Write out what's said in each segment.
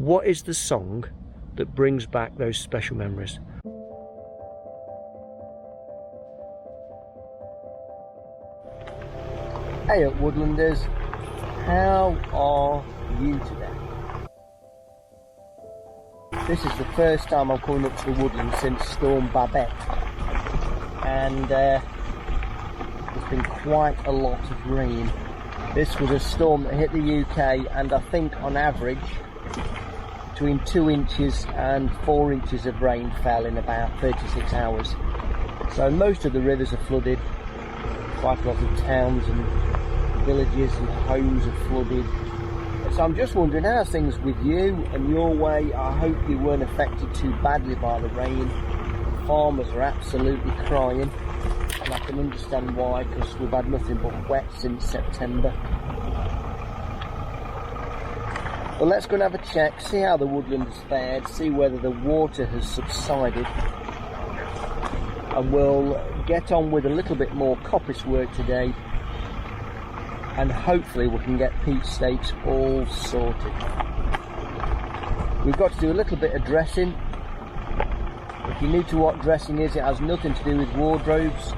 What is the song that brings back those special memories? Hey up Woodlanders, how are you today? This is the first time I'm coming up to the woodland since Storm Babet, and there's been quite a lot of rain. This was a storm that hit the UK, and I think on average between 2 inches and 4 inches of rain fell in about 36 hours. So most of the rivers are flooded, quite a lot of towns and villages and homes are flooded. So I'm just wondering, how's things with you and your way? I hope you weren't affected too badly by the rain. Farmers are absolutely crying, and I can understand why, because we've had nothing but wet since September. Well, let's go and have a check, see how the woodland has fared, see whether the water has subsided, and we'll get on with a little bit more coppice work today, and hopefully we can get peach stakes all sorted. We've got to do a little bit of dressing. If you're new to what dressing is, it has nothing to do with wardrobes.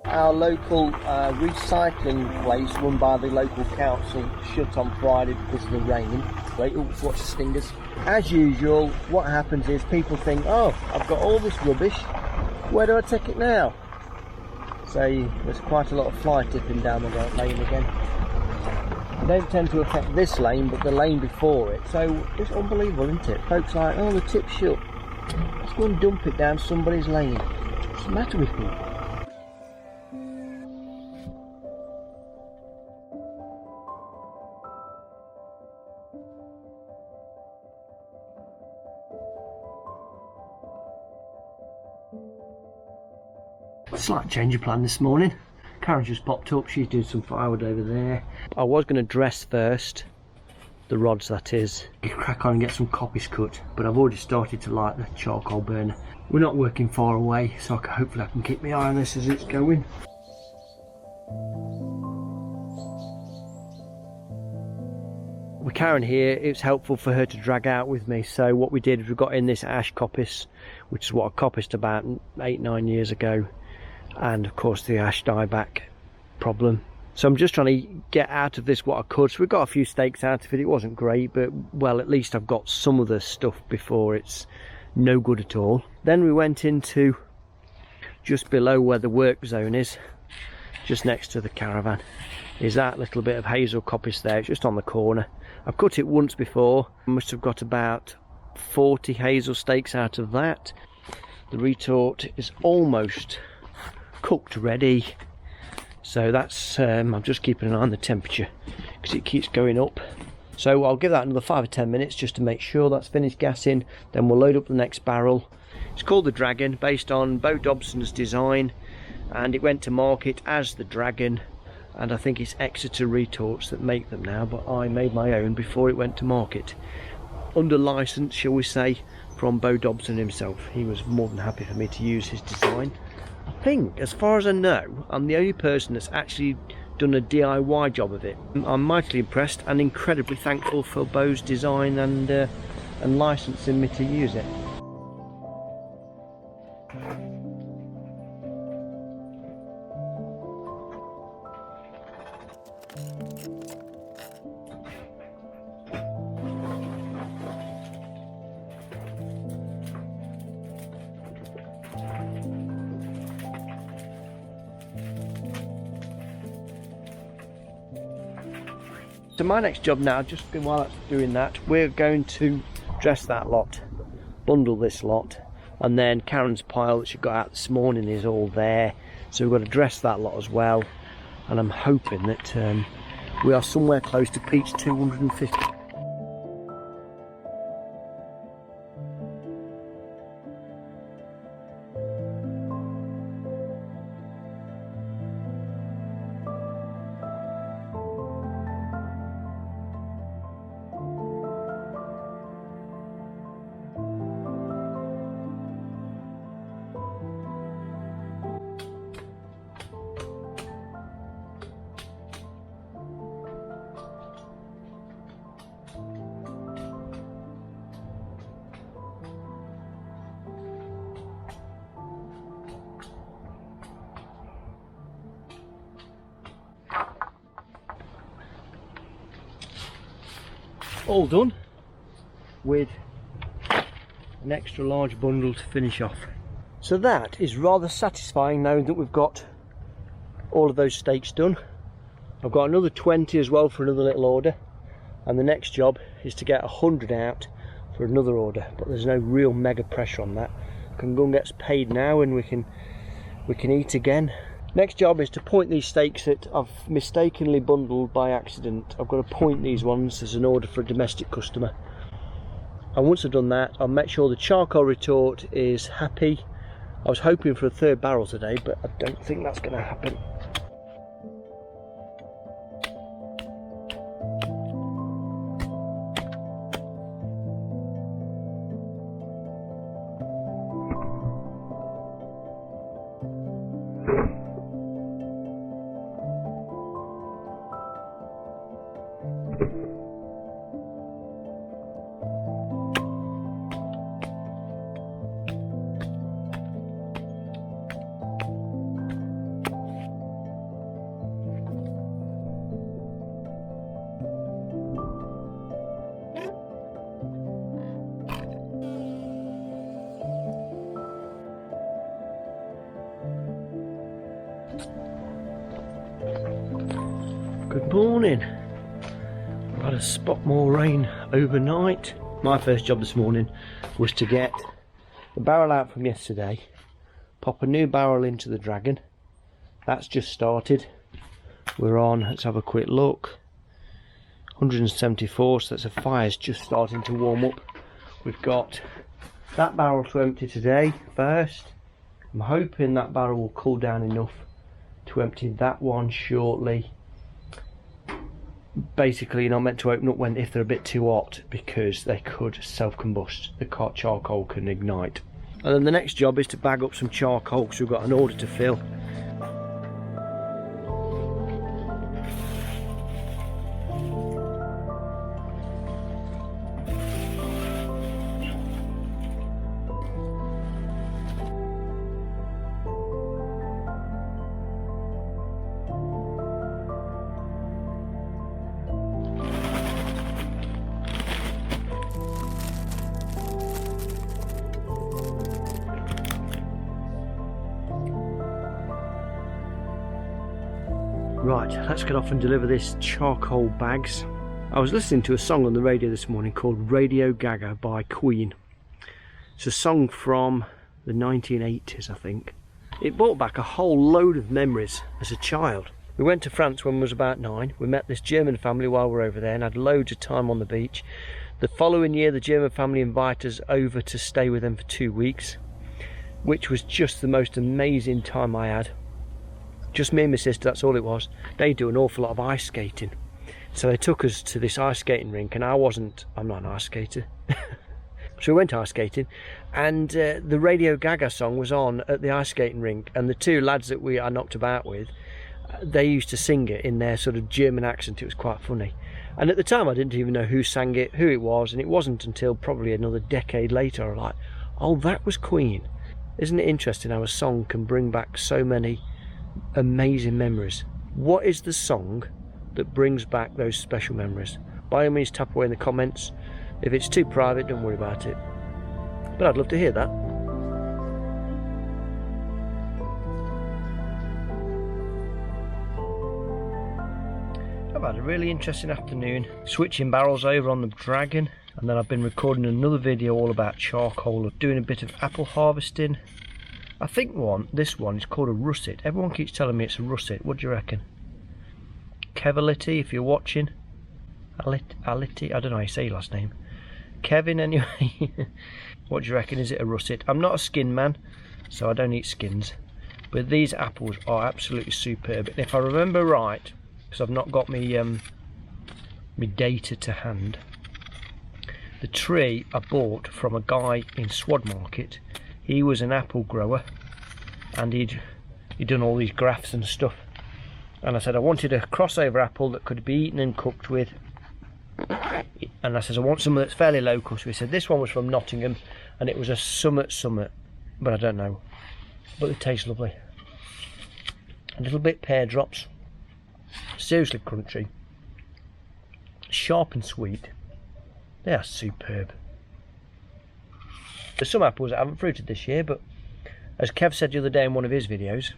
Our local recycling place run by the local council shut on Friday because of the rain. Wait, oops, watch the stingers. As usual, what happens is people think, oh, I've got all this rubbish, where do I take it now? So there's quite a lot of fly tipping down the lane again. They don't tend to affect this lane, but the lane before it. So it's unbelievable, isn't it? Folks are like, oh, the tip's shut. Let's go and dump it down somebody's lane. What's the matter with people? Slight change of plan this morning. Karen just popped up, she's doing some firewood over there. I was going to dress first, the rods that is, crack on and get some coppice cut, but I've already started to light the charcoal burner. We're not working far away, so hopefully I can keep my eye on this as it's going. With Karen here, it's helpful for her to drag out with me, so what we did is we got in this ash coppice, which is what I coppiced about 8-9 years ago. And of course the ash dieback problem. So I'm just trying to get out of this what I could. So we got a few stakes out of it. It wasn't great, but well, at least I've got some of the stuff before it's no good at all. Then we went into just below where the work zone is, just next to the caravan, is that little bit of hazel coppice there. It's just on the corner. I've cut it once before. I must have got about 40 hazel stakes out of that. The retort is almost cooked ready, so that's I'm just keeping an eye on the temperature because it keeps going up. So I'll give that another 5 or 10 minutes just to make sure that's finished gassing. Then we'll load up the next barrel. It's called the Dragon, based on Bo Dobson's design, and it went to market as the Dragon, and I think it's Exeter retorts that make them now, but I made my own before it went to market under license, shall we say, from Bo Dobson himself. He was more than happy for me to use his design. I think, as far as I know, I'm the only person that's actually done a DIY job of it. I'm mightily impressed and incredibly thankful for Bo's design and licensing me to use it. So my next job now, just while that's doing that, we're going to dress that lot, bundle this lot, and then Karen's pile that she got out this morning is all there. So we've got to dress that lot as well, and I'm hoping that we are somewhere close to peach 250. all done, with an extra large bundle to finish off. So that is rather satisfying knowing that we've got all of those stakes done. I've got another 20 as well for another little order, and the next job is to get 100 out for another order, but there's no real mega pressure on that. I can go and get paid now and we can eat again. Next job is to point these stakes that I've mistakenly bundled by accident. I've got to point these ones as an order for a domestic customer, and once I've done that I'll make sure the charcoal retort is happy. I was hoping for a third barrel today, but I don't think that's going to happen. Good morning. I've had a spot more rain overnight. My first job this morning was to get the barrel out from yesterday, pop a new barrel into the Dragon. That's just started. We're on, let's have a quick look, 174, so that's a fire's just starting to warm up. We've got that barrel to empty today first. I'm hoping that barrel will cool down enough to empty that one shortly. Basically, you're not meant to open up if they're a bit too hot, because they could self-combust. The charcoal can ignite. And then the next job is to bag up some charcoal, because we've got an order to fill. Right, let's get off and deliver this charcoal bags. I was listening to a song on the radio this morning called Radio Gaga by Queen. It's a song from the 1980s, I think. It brought back a whole load of memories as a child. We went to France when I was about 9. We met this German family while we were over there and had loads of time on the beach. The following year the German family invited us over to stay with them for 2 weeks, which was just the most amazing time I had. Just me and my sister, that's all it was. They do an awful lot of ice skating. So they took us to this ice skating rink, and I'm not an ice skater. So we went ice skating, and the Radio Gaga song was on at the ice skating rink, and the two lads that I knocked about with, they used to sing it in their sort of German accent. It was quite funny. And at the time I didn't even know who sang it, who it was, and it wasn't until probably another decade later I was like, oh, that was Queen. Isn't it interesting how a song can bring back so many amazing memories? What is the song that brings back those special memories? By all means, tap away in the comments. If it's too private, don't worry about it, but I'd love to hear that. I've had a really interesting afternoon switching barrels over on the Dragon, and then I've been recording another video all about charcoal, doing a bit of apple harvesting. I think this one is called a russet. Everyone keeps telling me it's a russet. What do you reckon? Kevality, if you're watching. Ality, I don't know how you say your last name. Kevin, anyway. What do you reckon? Is it a russet? I'm not a skin man, so I don't eat skins. But these apples are absolutely superb. And if I remember right, because I've not got me data to hand, the tree I bought from a guy in Swad Market. He was an apple grower, and he'd done all these grafts and stuff. And I said I wanted a crossover apple that could be eaten and cooked with. And I said I want some that's fairly local. So he said this one was from Nottingham, and it was a Summit, but I don't know. But it tastes lovely. A little bit pear drops. Seriously crunchy. Sharp and sweet. They are superb. There's some apples that haven't fruited this year, but as Kev said the other day in one of his videos,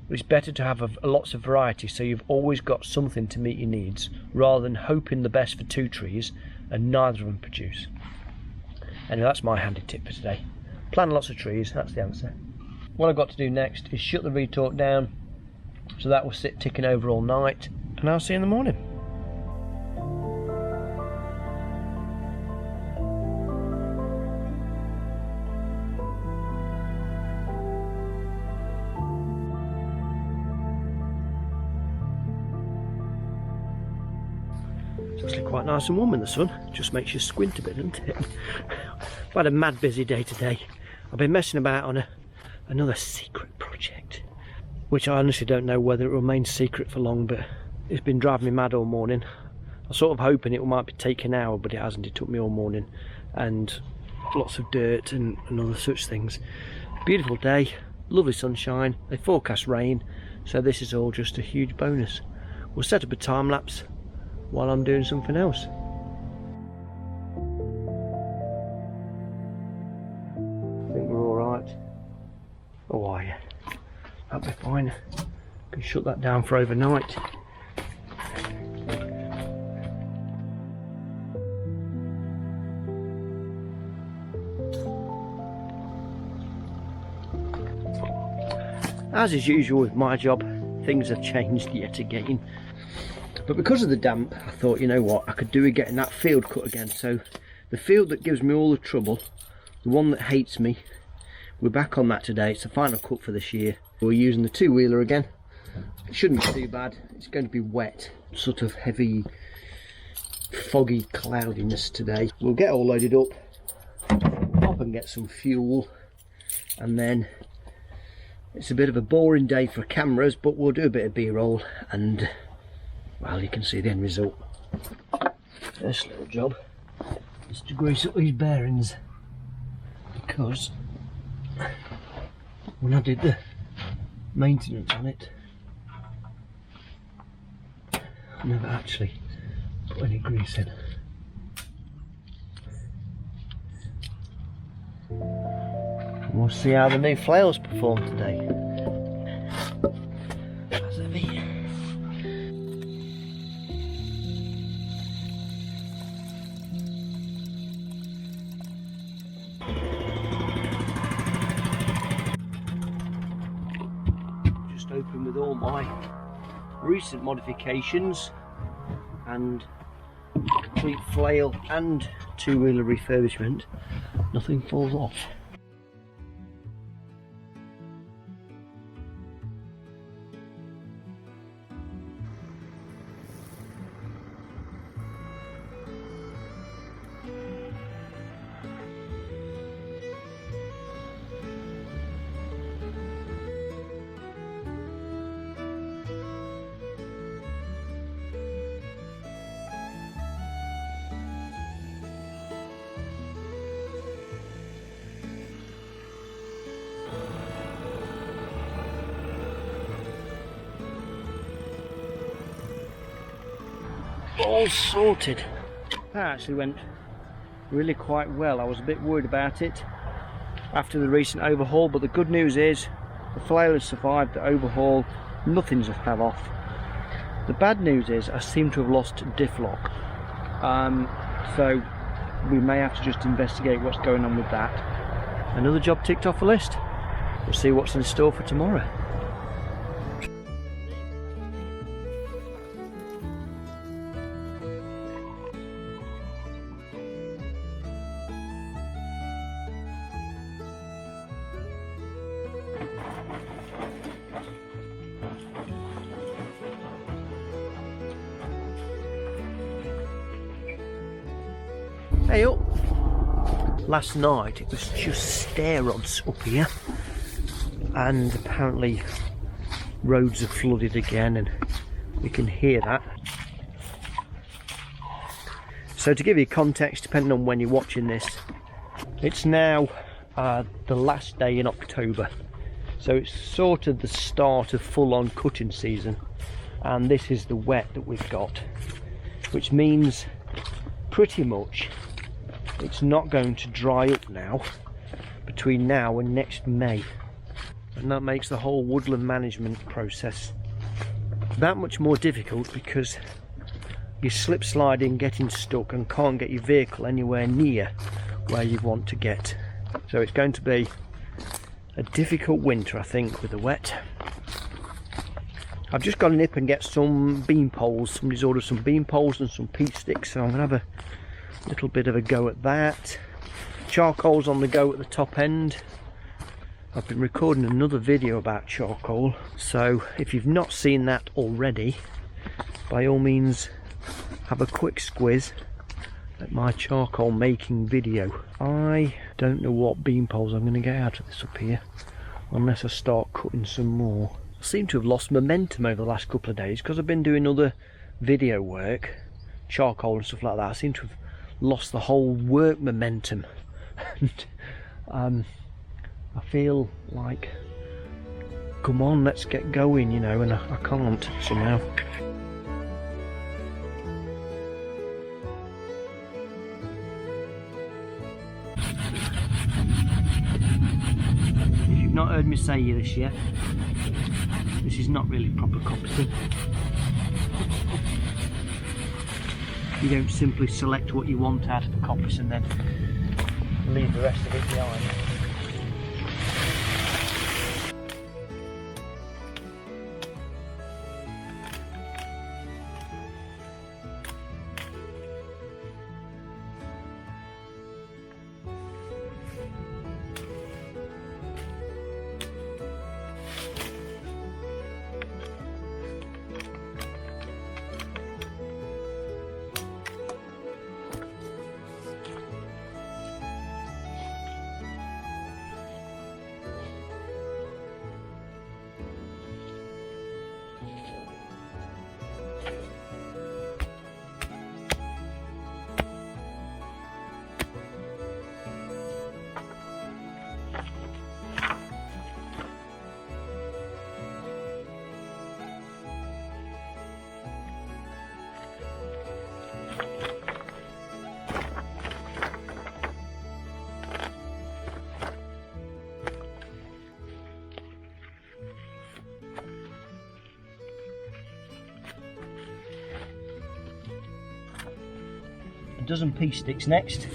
it's better to have lots of variety, so you've always got something to meet your needs, rather than hoping the best for 2 trees and neither of them produce. Anyway, that's my handy tip for today. Plant lots of trees, that's the answer. What I've got to do next is shut the retort down, so that will sit ticking over all night, and I'll see you in the morning. It's actually quite nice and warm in the sun, just makes you squint a bit, doesn't it? I've had a mad busy day today. I've been messing about on another secret project, which I honestly don't know whether it will remain secret for long, but it's been driving me mad all morning. I was sort of hoping it might be taking an hour, but it hasn't. It took me all morning, and lots of dirt and other such things. Beautiful day, lovely sunshine. They forecast rain, so this is all just a huge bonus. We'll set up a time lapse while I'm doing something else. I think we're alright. Oh, are you? That'll be fine. Can shut that down for overnight. As is usual with my job, things have changed yet again. But because of the damp, I thought, you know what, I could do with getting that field cut again. So the field that gives me all the trouble, the one that hates me, we're back on that today. It's the final cut for this year. We're using the 2-wheeler again. It shouldn't be too bad. It's going to be wet, sort of heavy, foggy cloudiness today. We'll get all loaded up, up and get some fuel, and then it's a bit of a boring day for cameras, but we'll do a bit of B-roll, and well, you can see the end result. First little job is to grease up these bearings, because when I did the maintenance on it, I never actually put any grease in. We'll see how the new flails perform today. That's heavy. Just open with all my recent modifications and complete flail and 2-wheeler refurbishment. Nothing falls off. All sorted. That actually went really quite well. I was a bit worried about it after the recent overhaul, but the good news is the flail has survived the overhaul. Nothing's fell off. The bad news is I seem to have lost diff lock, so we may have to just investigate what's going on with that. Another job ticked off the list. We'll see what's in store for tomorrow. Hey up! Last night it was just stair rods up here, and apparently roads are flooded again, and you can hear that. So to give you context, depending on when you're watching this, it's now the last day in October, so it's sort of the start of full-on cutting season, and this is the wet that we've got, which means pretty much it's not going to dry up now between now and next May, and that makes the whole woodland management process that much more difficult, because you're slip sliding, getting stuck, and can't get your vehicle anywhere near where you want to get. So it's going to be a difficult winter, I think, with the wet. I've just got to nip and get some bean poles. Somebody's ordered some bean poles and some peat sticks, so I'm going to have a little bit of a go at that. Charcoal's on the go at the top end. I've been recording another video about charcoal, so if you've not seen that already, by all means have a quick squiz at my charcoal making video. I don't know what bean poles I'm going to get out of this up here unless I start cutting some more. I seem to have lost momentum over the last couple of days because I've been doing other video work, charcoal and stuff like that. I seem to have lost the whole work momentum. And I feel like, come on, let's get going, you know, and I can't somehow. If you've not heard me say this yet, this is not really proper coppicing. You don't simply select what you want out of a coppice and then leave the rest of it behind. A dozen pea sticks next.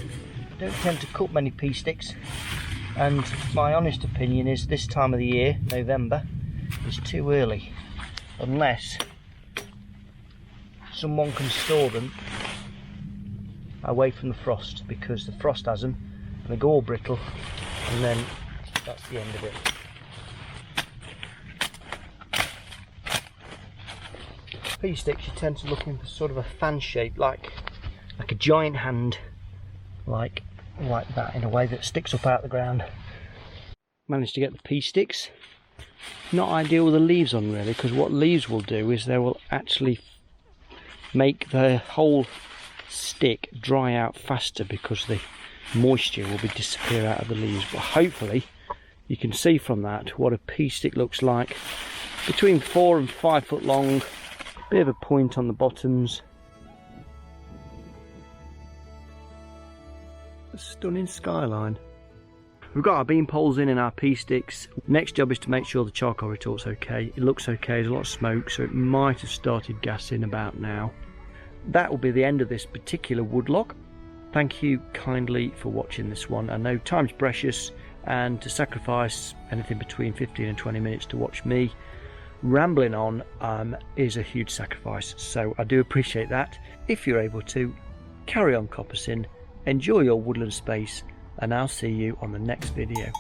Don't tend to cut many pea sticks, and my honest opinion is this time of the year, November, is too early, unless someone can store them away from the frost, because the frost has them and they go all brittle, and then that's the end of it. Pea sticks, you tend to look in for sort of a fan shape, like a giant hand, like that, in a way that sticks up out the ground. Managed to get the pea sticks. Not ideal with the leaves on, really, because what leaves will do is they will actually make the whole stick dry out faster, because the moisture will be disappear out of the leaves. But hopefully you can see from that what a pea stick looks like. Between 4 and 5 foot long, bit of a point on the bottoms. A stunning skyline. We've got our bean poles in and our pea sticks. Next job is to make sure the charcoal retort's okay. It looks okay, there's a lot of smoke, so it might have started gassing about now. That will be the end of this particular woodlog. Thank you kindly for watching this one. I know time's precious, and to sacrifice anything between 15 and 20 minutes to watch me rambling on is a huge sacrifice, so I do appreciate that. If you're able to, carry on coppicing, enjoy your woodland space, and I'll see you on the next video.